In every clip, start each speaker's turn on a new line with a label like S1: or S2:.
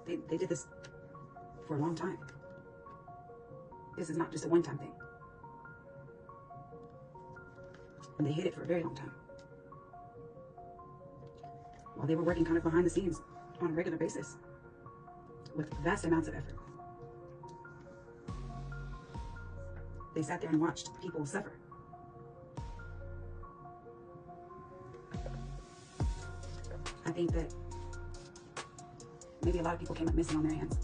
S1: They did this for a long time. This is not just a one-time thing. And they hid it for a very long time. While they were working kind of behind the scenes on a regular basis with vast amounts of effort. They sat there and watched people suffer. I think that maybe a lot of people came up missing on their hands,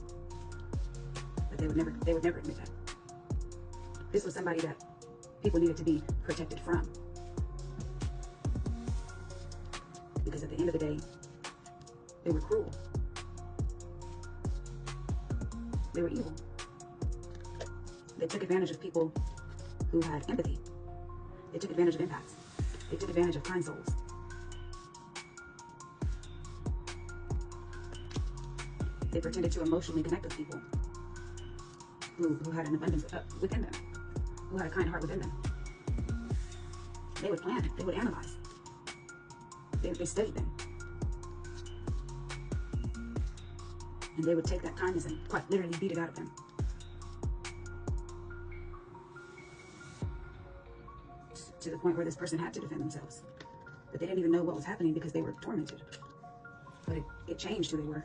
S1: but they would never admit that. This was somebody that people needed to be protected from, because at the end of the day, they were cruel. They were evil. They took advantage of people who had empathy. They took advantage of empaths. They took advantage of kind souls. They pretended to emotionally connect with people who had an abundance within them, who had a kind heart within them. They would plan, they would analyze, they studied them. And they would take that kindness and quite literally beat it out of them. To the point where this person had to defend themselves. But they didn't even know what was happening because they were tormented. But it changed who they were.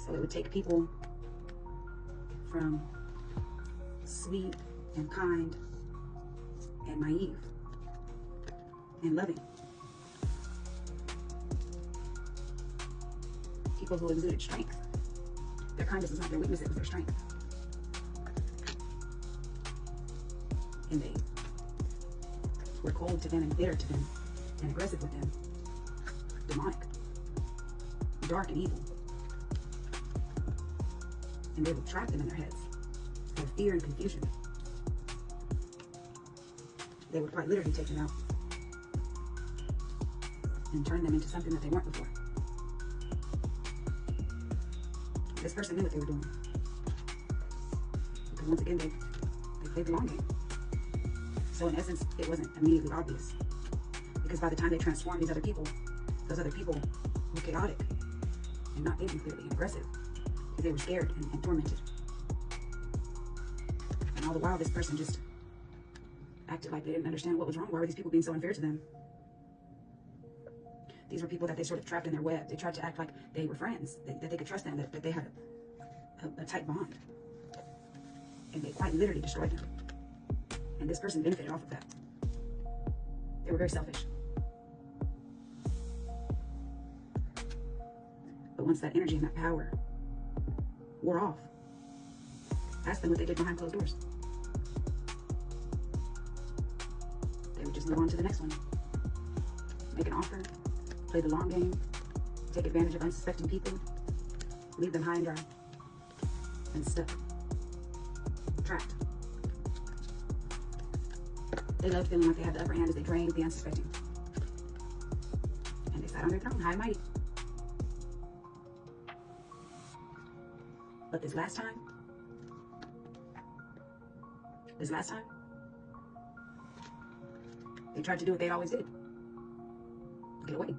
S1: So it would take people from sweet and kind and naive and loving, people who exuded strength. Their kindness was not their weakness, it was their strength. And they were cold to them and bitter to them and aggressive with them, demonic, dark and evil. And they would trap them in their heads of fear and confusion. They would quite literally take them out and turn them into something that they weren't before. This person knew what they were doing. Because once again, they played the long game. So in essence, it wasn't immediately obvious. Because by the time they transformed these other people, those other people were chaotic and not thinking clearly and aggressive. Because they were scared and tormented. And all the while, this person just acted like they didn't understand what was wrong. Why were these people being so unfair to them? These were people that they sort of trapped in their web. They tried to act like they were friends, that they could trust them, that they had a tight bond. And they quite literally destroyed them. And this person benefited off of that. They were very selfish. But once that energy and that power wore off, ask them what they did behind closed doors. They would just move on to the next one. Make an offer, play the long game, take advantage of unsuspecting people, leave them high and dry, and stuck, trapped. They loved feeling like they had the upper hand as they drained the unsuspecting. And they sat on their throne, high and mighty. But this last time, they tried to do what they always did. Get away.